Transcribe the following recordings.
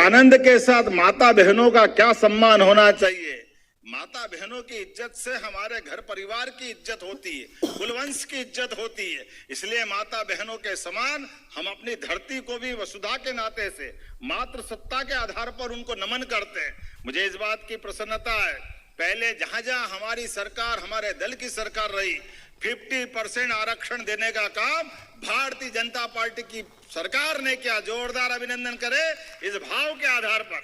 आनंद के साथ माता बहनों का क्या सम्मान होना चाहिए। माता बहनों की इज्जत से हमारे घर परिवार की इज्जत होती है, कुलवंश की इज्जत होती है। इसलिए माता बहनों के समान हम अपनी धरती को भी वसुधा के नाते से मातृ सत्ता के आधार पर उनको नमन करते हैं। मुझे इस बात की प्रसन्नता है, पहले जहां जहां हमारी सरकार, हमारे दल की सरकार रही, 50% आरक्षण देने का काम भारतीय जनता पार्टी की सरकार ने किया। जोरदार अभिनंदन करें। इस भाव के आधार पर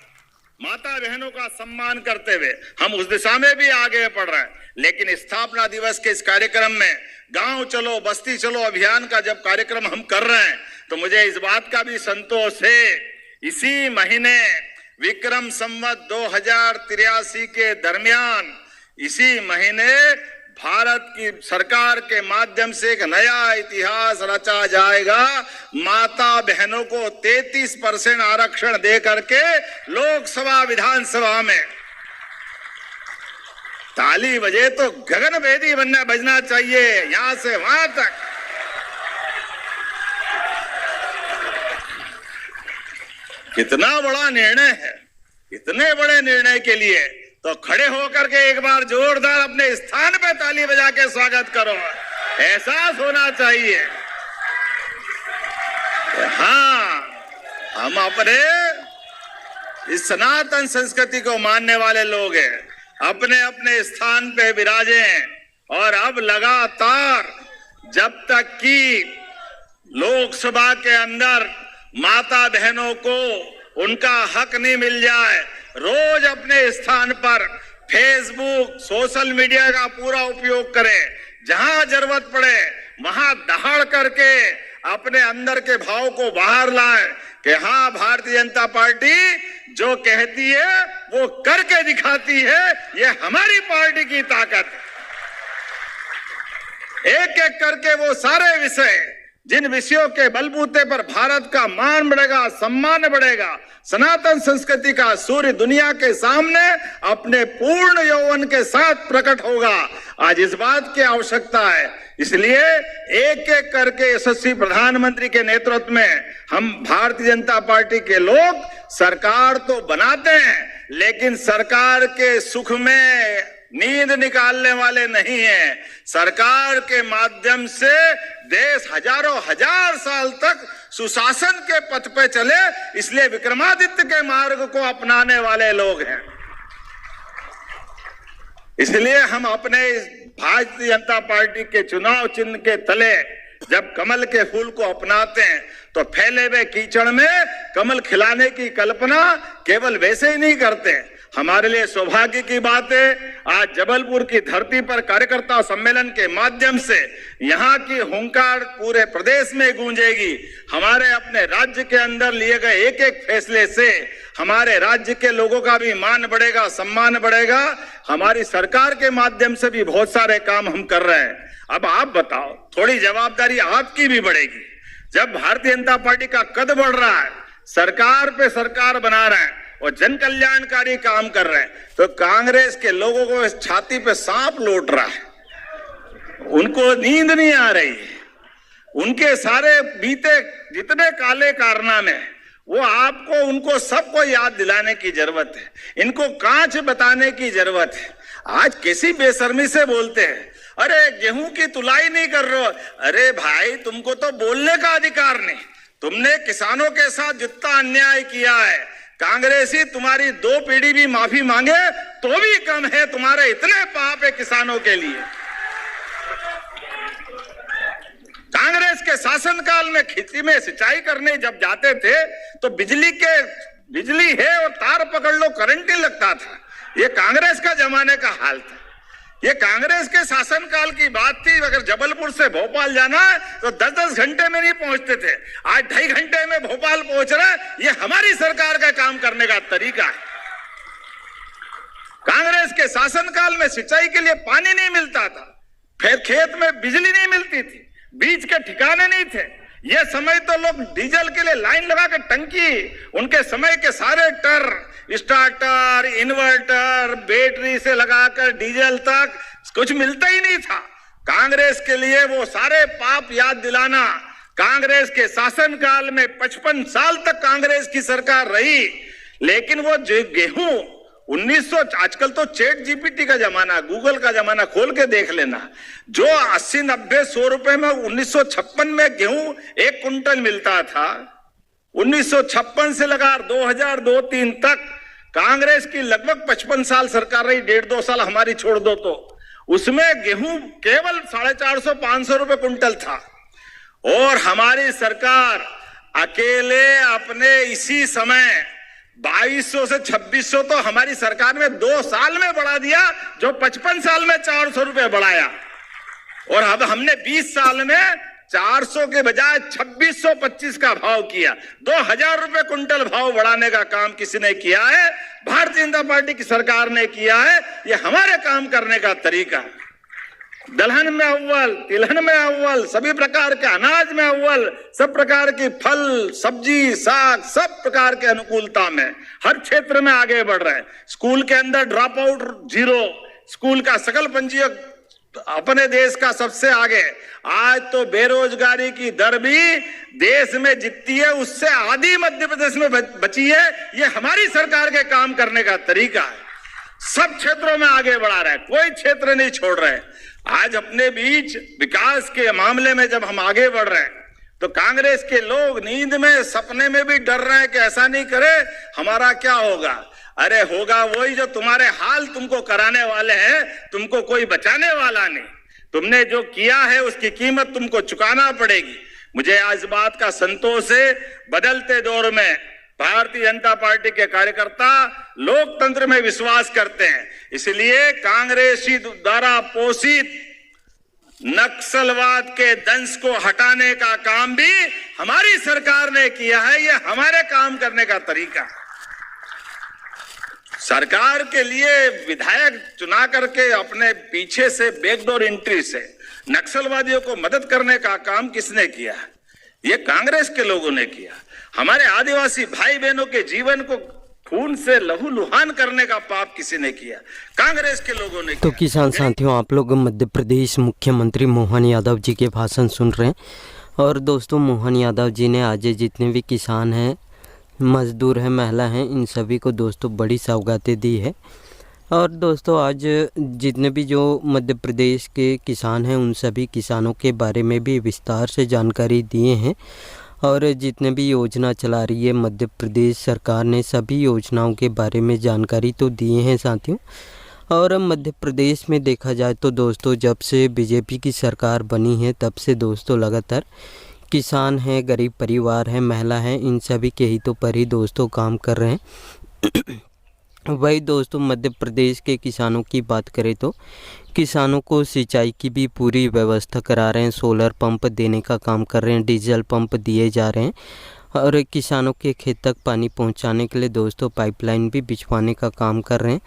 माता बहनों का सम्मान करते हुए हम उस दिशा में भी आगे बढ़ रहे हैं। लेकिन स्थापना दिवस के इस कार्यक्रम में गांव चलो बस्ती चलो अभियान का जब कार्यक्रम हम कर रहे हैं तो मुझे इस बात का भी संतोष है, इसी महीने विक्रम संवत 2083 के दरमियान इसी महीने भारत की सरकार के माध्यम से एक नया इतिहास रचा जाएगा। माता बहनों को 33% आरक्षण दे करके लोकसभा विधानसभा में ताली बजे तो गगनभेदी बजना चाहिए, यहां से वहां तक। कितना बड़ा निर्णय है। इतने बड़े निर्णय के लिए तो खड़े होकर के एक बार जोरदार अपने स्थान पे ताली बजा के स्वागत करो। एहसास होना चाहिए। हाँ, हम अपने इस सनातन संस्कृति को मानने वाले लोग हैं, अपने अपने स्थान पे विराजे हैं। और अब लगातार जब तक कि लोकसभा के अंदर माता बहनों को उनका हक नहीं मिल जाए, रोज अपने स्थान पर फेसबुक सोशल मीडिया का पूरा उपयोग करें, जहां जरूरत पड़े वहां दहाड़ करके अपने अंदर के भाव को बाहर लाएं कि हाँ, भारतीय जनता पार्टी जो कहती है वो करके दिखाती है। ये हमारी पार्टी की ताकत है। एक एक करके वो सारे विषय, जिन विषयों के बलबूते पर भारत का मान बढ़ेगा, सम्मान बढ़ेगा, सनातन संस्कृति का सूर्य दुनिया के सामने अपने पूर्ण यौवन के साथ प्रकट होगा। आज इस बात की आवश्यकता है। इसलिए एक एक करके यशस्वी प्रधानमंत्री के नेतृत्व में हम भारतीय जनता पार्टी के लोग सरकार तो बनाते हैं, लेकिन सरकार के सुख में नींद निकालने वाले नहीं हैं। सरकार के माध्यम से देश हजारों हजार साल तक सुशासन के पथ पे चले, इसलिए विक्रमादित्य के मार्ग को अपनाने वाले लोग हैं। इसलिए हम अपने भारतीय जनता पार्टी के चुनाव चिन्ह के तले जब कमल के फूल को अपनाते हैं तो फैले हुए कीचड़ में कमल खिलाने की कल्पना केवल वैसे ही नहीं करते। हमारे लिए सौभाग्य की बात है, आज जबलपुर की धरती पर कार्यकर्ता सम्मेलन के माध्यम से यहाँ की हुंकार पूरे प्रदेश में गूंजेगी। हमारे अपने राज्य के अंदर लिए गए एक एक फैसले से हमारे राज्य के लोगों का भी मान बढ़ेगा, सम्मान बढ़ेगा। हमारी सरकार के माध्यम से भी बहुत सारे काम हम कर रहे हैं। अब आप बताओ, थोड़ी जवाबदारी आपकी भी बढ़ेगी। जब भारतीय जनता पार्टी का कद बढ़ रहा है, सरकार पे सरकार बना रहे हैं और जन कल्याणकारी काम कर रहे हैं, तो कांग्रेस के लोगों को छाती पे सांप लौट रहा है। उनको नींद नहीं आ रही है। उनके सारे बीते जितने काले कारनामे वो आपको उनको सबको याद दिलाने की जरूरत है। इनको कांच बताने की जरूरत है। आज कैसी बेशर्मी से बोलते हैं, अरे गेहूं की तुलाई नहीं कर रहे हो। अरे भाई, तुमको तो बोलने का अधिकार नहीं। तुमने किसानों के साथ जितना अन्याय किया है, कांग्रेसी तुम्हारी 2 पीढ़ी भी माफी मांगे तो भी कम है। तुम्हारे इतने पाप है किसानों के लिए। कांग्रेस के शासनकाल में खेती में सिंचाई करने जब जाते थे तो बिजली है और तार पकड़ लो, करंट ही लगता था। ये कांग्रेस का जमाने का हाल था। ये कांग्रेस के शासनकाल की बात थी। अगर जबलपुर से भोपाल जाना है तो 10-10 घंटे में नहीं पहुंचते थे। आज 2.5 घंटे में भोपाल पहुंच रहे हैं। ये हमारी सरकार का काम करने का तरीका है। कांग्रेस के शासनकाल में सिंचाई के लिए पानी नहीं मिलता था, फिर खेत में बिजली नहीं मिलती थी, बीज के ठिकाने नहीं थे। ये समय तो लोग डीजल के लिए लाइन लगा के टंकी, उनके समय के सारे स्टार्टर, इन्वर्टर, बैटरी से लगाकर डीजल तक कुछ मिलता ही नहीं था। कांग्रेस के लिए वो सारे पाप याद दिलाना। कांग्रेस के शासनकाल में 55 साल तक कांग्रेस की सरकार रही, लेकिन वो जो गेहूं 1900, आजकल तो चैट जीपीटी का जमाना, गूगल का जमाना, खोल के देख लेना, जो 80, 90, 100 रुपए में 1956 में गेहूं 1 कुंटल मिलता था, 1956 से लगा 2002-3 तक कांग्रेस की लगभग 55 साल सरकार रही, 1.5-2 साल हमारी छोड़ दो, तो उसमें गेहूं केवल 450-500 रुपए कुंटल था। और हमारी सरकार अकेले अपने इसी समय 2200 से 2600 तो हमारी सरकार ने 2 साल में बढ़ा दिया, जो 55 साल में 400 रुपए बढ़ाया। और अब हमने 20 साल में 400 के बजाय 2625 का भाव किया। 2000 रुपए कुंटल भाव बढ़ाने का काम किसी ने किया है? भारतीय जनता पार्टी की सरकार ने किया है। ये हमारे काम करने का तरीका। दलहन में अव्वल, तिलहन में अव्वल, सभी प्रकार के अनाज में अव्वल, सब प्रकार की फल, सब्जी, साग, सब प्रकार के अनुकूलता में हर क्षेत्र में आगे बढ़ रहे हैं। स्कूल के अंदर ड्रॉप आउट 0, स्कूल का सकल पंजीयक अपने देश का सबसे आगे। आज तो बेरोजगारी की दर भी देश में जितनी है उससे आधी मध्य प्रदेश में बची है। ये हमारी सरकार के काम करने का तरीका है। सब क्षेत्रों में आगे बढ़ा रहा है, कोई क्षेत्र नहीं छोड़ रहे। आज अपने बीच विकास के मामले में जब हम आगे बढ़ रहे हैं तो कांग्रेस के लोग नींद में, सपने में भी डर रहे हैं कि ऐसा नहीं करे हमारा क्या होगा। अरे होगा वही जो तुम्हारे हाल तुमको कराने वाले हैं, तुमको कोई बचाने वाला नहीं। तुमने जो किया है उसकी कीमत तुमको चुकाना पड़ेगी। मुझे आज बात का संतोष है, बदलते दौर में भारतीय जनता पार्टी के कार्यकर्ता लोकतंत्र में विश्वास करते हैं, इसलिए कांग्रेसी द्वारा पोषित नक्सलवाद के दंश को हटाने का काम भी हमारी सरकार ने किया है। ये हमारे काम करने का तरीका है। सरकार के लिए विधायक चुना करके अपने पीछे से बैकडोर एंट्री से नक्सलवादियों को मदद करने का काम किसने किया? ये कांग्रेस के लोगों ने किया। हमारे आदिवासी भाई बहनों के जीवन को खून से लहूलुहान करने का पाप किसी ने किया? कांग्रेस के लोगों ने तो किया। किसान साथियों, आप लोग मध्य प्रदेश मुख्यमंत्री मोहन यादव जी के भाषण सुन रहे हैं। और दोस्तों, मोहन यादव जी ने आज जितने भी किसान हैं, मजदूर हैं, महिला हैं, इन सभी को दोस्तों बड़ी सौगातें दी है। और दोस्तों, आज जितने भी जो मध्य प्रदेश के किसान हैं उन सभी किसानों के बारे में भी विस्तार से जानकारी दिए हैं। और जितने भी योजना चला रही है मध्य प्रदेश सरकार ने, सभी योजनाओं के बारे में जानकारी तो दिए हैं साथियों। और मध्य प्रदेश में देखा जाए तो दोस्तों, जब से बीजेपी की सरकार बनी है तब से दोस्तों लगातार किसान हैं, गरीब परिवार हैं, महिला हैं, इन सभी के हितों पर ही दोस्तों काम कर रहे हैं। वही दोस्तों, मध्य प्रदेश के किसानों की बात करें तो किसानों को सिंचाई की भी पूरी व्यवस्था करा रहे हैं। सोलर पंप देने का काम कर रहे हैं, डीजल पंप दिए जा रहे हैं। और किसानों के खेत तक पानी पहुंचाने के लिए दोस्तों पाइपलाइन भी बिछवाने का काम कर रहे हैं।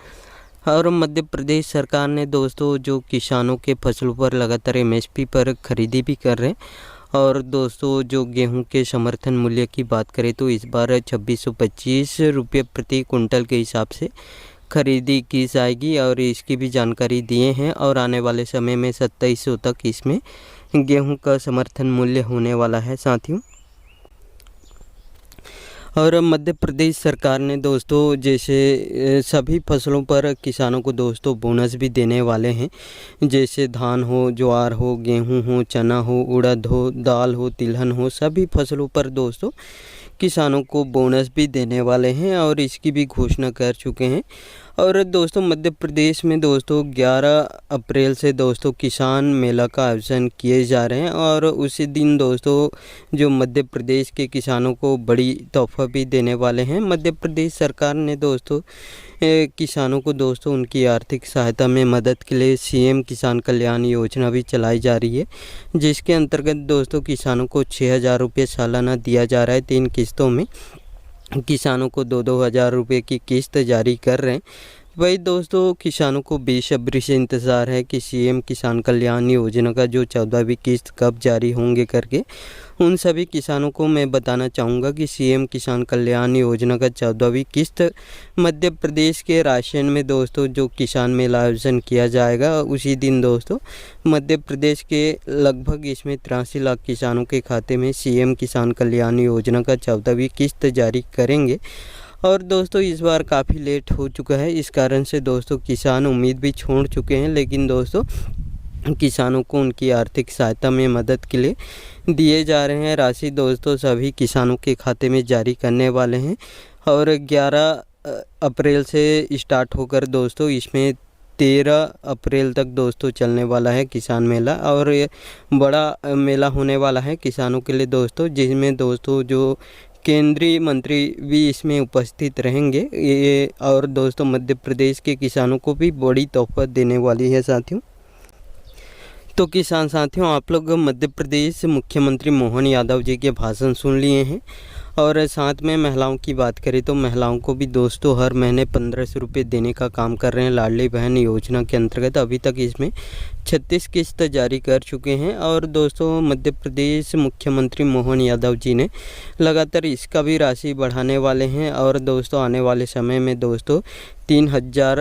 और मध्य प्रदेश सरकार ने दोस्तों जो किसानों के फसलों पर लगातार MSP पर खरीदी भी कर रहे हैं। और दोस्तों, जो गेहूं के समर्थन मूल्य की बात करें तो इस बार 2625 रुपये प्रति कुंटल के हिसाब से खरीदी की जाएगी। और इसकी भी जानकारी दिए हैं। और आने वाले समय में 2700 तक इसमें गेहूं का समर्थन मूल्य होने वाला है साथियों। और मध्य प्रदेश सरकार ने दोस्तों जैसे सभी फसलों पर किसानों को दोस्तों बोनस भी देने वाले हैं। जैसे धान हो, ज्वार हो, गेहूं हो, चना हो, उड़द हो, दाल हो, तिलहन हो, सभी फसलों पर दोस्तों किसानों को बोनस भी देने वाले हैं। और इसकी भी घोषणा कर चुके हैं। और दोस्तों, मध्य प्रदेश में दोस्तों 11 अप्रैल से दोस्तों किसान मेला का आयोजन किए जा रहे हैं। और उसी दिन दोस्तों जो मध्य प्रदेश के किसानों को बड़ी तोहफा भी देने वाले हैं। मध्य प्रदेश सरकार ने दोस्तों किसानों को दोस्तों उनकी आर्थिक सहायता में मदद के लिए CM किसान कल्याण योजना भी चलाई जा रही है, जिसके अंतर्गत दोस्तों किसानों को 6000 रुपये सालाना दिया जा रहा है। 3 किस्तों में किसानों को 2-2 हज़ार रुपये की किस्त जारी कर रहे हैं। वही दोस्तों, किसानों को बेसब्री से इंतज़ार है कि CM किसान कल्याण योजना का जो 14वीं किस्त कब जारी होंगे करके। उन सभी किसानों को मैं बताना चाहूँगा कि CM किसान कल्याण योजना का 14वीं किस्त मध्य प्रदेश के राशन में दोस्तों जो किसान मेला आयोजन किया जाएगा उसी दिन दोस्तों मध्य प्रदेश के लगभग इसमें 83 लाख किसानों के खाते में CM किसान कल्याण योजना का 14वीं किस्त जारी करेंगे। और दोस्तों इस बार काफ़ी लेट हो चुका है, इस कारण से दोस्तों किसान उम्मीद भी छोड़ चुके हैं। लेकिन दोस्तों किसानों को उनकी आर्थिक सहायता में मदद के लिए दिए जा रहे हैं राशि दोस्तों सभी किसानों के खाते में जारी करने वाले हैं। और 11 अप्रैल से स्टार्ट होकर दोस्तों इसमें 13 अप्रैल तक दोस्तों चलने वाला है किसान मेला। और ये बड़ा मेला होने वाला है किसानों के लिए दोस्तों, जिसमें दोस्तों जो केंद्रीय मंत्री भी इसमें उपस्थित रहेंगे ये। और दोस्तों मध्य प्रदेश के किसानों को भी बड़ी तोहफा देने वाली है साथियों। तो किसान साथियों, आप लोग मध्य प्रदेश मुख्यमंत्री मोहन यादव जी के भाषण सुन लिए हैं। और साथ में महिलाओं की बात करें तो महिलाओं को भी दोस्तों हर महीने 1500 रुपये देने का काम कर रहे हैं लाडली बहन योजना के अंतर्गत। अभी तक इसमें 36 किस्त जारी कर चुके हैं। और दोस्तों मध्य प्रदेश मुख्यमंत्री मोहन यादव जी ने लगातार इसका भी राशि बढ़ाने वाले हैं। और दोस्तों आने वाले समय में दोस्तों 3000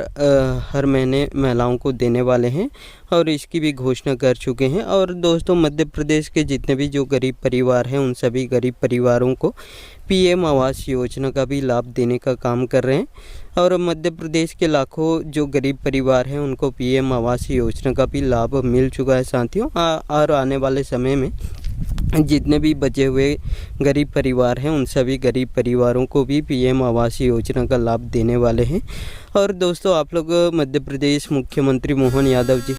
हर महीने महिलाओं को देने वाले हैं और इसकी भी घोषणा कर चुके हैं। और दोस्तों मध्य प्रदेश के जितने भी जो गरीब परिवार हैं उन सभी गरीब परिवारों को पीएम आवास योजना का भी लाभ देने का काम कर रहे हैं। और मध्य प्रदेश के लाखों जो गरीब परिवार हैं उनको पीएम आवास योजना का भी लाभ मिल चुका है साथियों। और आने वाले समय में जितने भी बचे हुए गरीब परिवार हैं उन सभी गरीब परिवारों को भी पीएम आवास योजना का लाभ देने वाले हैं। और दोस्तों आप लोग मध्य प्रदेश मुख्यमंत्री मोहन यादव जी